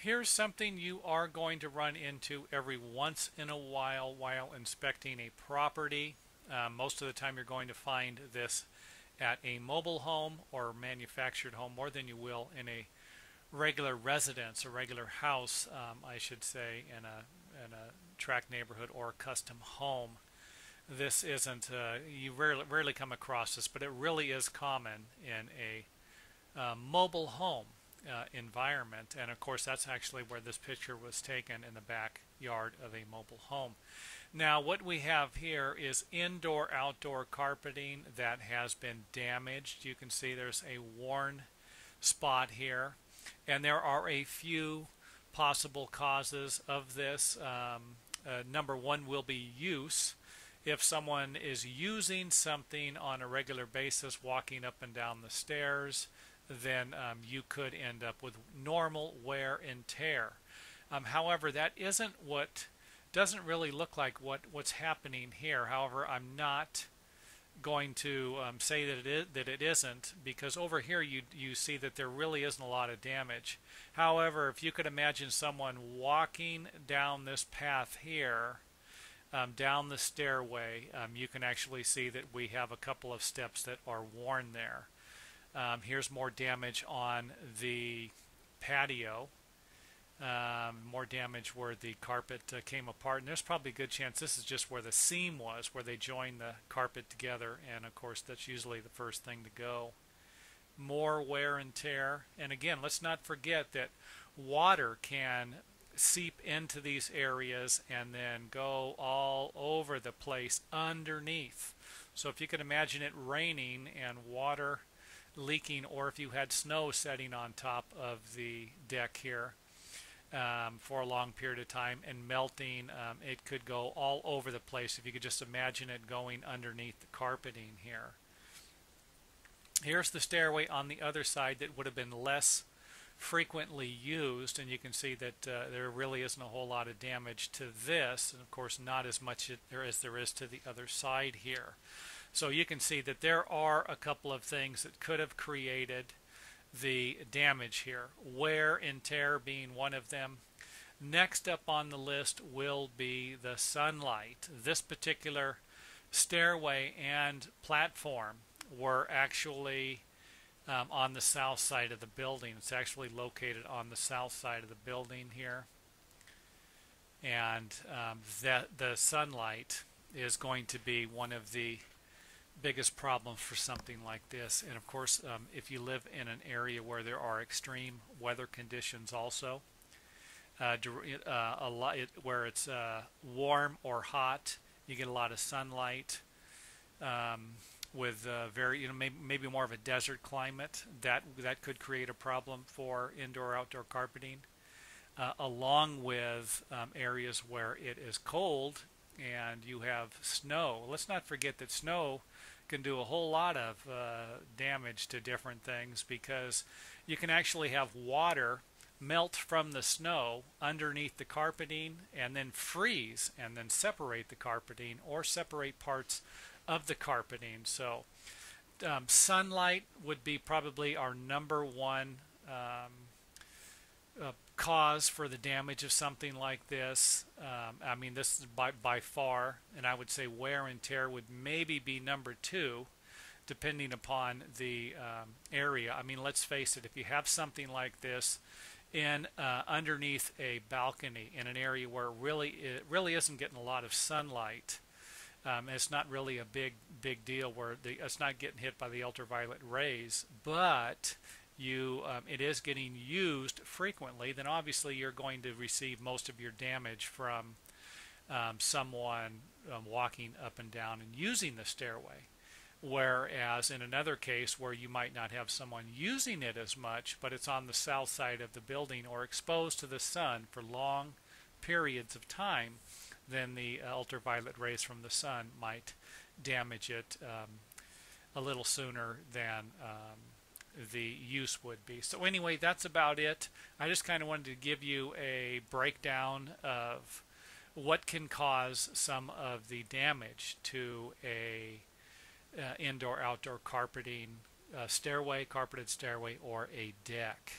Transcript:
Here's something you are going to run into every once in a while inspecting a property. Most of the time you're going to find this at a mobile home or manufactured home more than you will in a regular residence, a regular house, I should say, in a tract neighborhood or a custom home. This isn't, you rarely come across this, but it really is common in a mobile home environment. And of course, that's actually where this picture was taken, in the backyard of a mobile home. Now, what we have here is indoor-outdoor carpeting that has been damaged. You can see there's a worn spot here, and there are a few possible causes of this. Number one will be use. If someone is using something on a regular basis, walking up and down the stairs, then you could end up with normal wear and tear. However, that isn't what doesn't really look like what's happening here. However, I'm not going to say that it isn't, because over here you see that there really isn't a lot of damage. However, if you could imagine someone walking down this path here, down the stairway, you can actually see that we have a couple of steps that are worn there. Here's more damage on the patio. More damage where the carpet came apart, and there's probably a good chance this is just where the seam was, where they joined the carpet together, and of course that's usually the first thing to go. More wear and tear, and again, let's not forget that water can seep into these areas and then go all over the place underneath. So if you can imagine it raining and water leaking, or if you had snow setting on top of the deck here for a long period of time and melting, it could go all over the place if you could just imagine it going underneath the carpeting here. Here's the stairway on the other side that would have been less frequently used, and you can see that there really isn't a whole lot of damage to this, and of course not as much as there is to the other side here. So you can see that there are a couple of things that could have created the damage here, wear and tear being one of them. Next up on the list will be the sunlight. This particular stairway and platform were actually on the south side of the building. It's actually located on the south side of the building here, and the sunlight is going to be one of the biggest problems for something like this. And of course, if you live in an area where there are extreme weather conditions also, where it's warm or hot, you get a lot of sunlight. With very, maybe more of a desert climate, that could create a problem for indoor-outdoor carpeting, along with areas where it is cold and you have snow. Let's not forget that snow can do a whole lot of damage to different things, because you can actually have water melt from the snow underneath the carpeting and then freeze and then separate the carpeting or separate parts of the carpeting. So sunlight would be probably our number one cause for the damage of something like this. I mean, this is by far, and I would say wear and tear would maybe be number two, depending upon the area. I mean, let's face it, if you have something like this in underneath a balcony in an area where it really isn't getting a lot of sunlight, it's not really a big deal where it's not getting hit by the ultraviolet rays, but it is getting used frequently, then obviously you're going to receive most of your damage from someone walking up and down and using the stairway. Whereas in another case where you might not have someone using it as much, but it's on the south side of the building or exposed to the sun for long periods of time, then the ultraviolet rays from the sun might damage it a little sooner than the use would be. So anyway, that's about it. I just kind of wanted to give you a breakdown of what can cause some of the damage to a indoor-outdoor carpeting stairway, carpeted stairway, or a deck.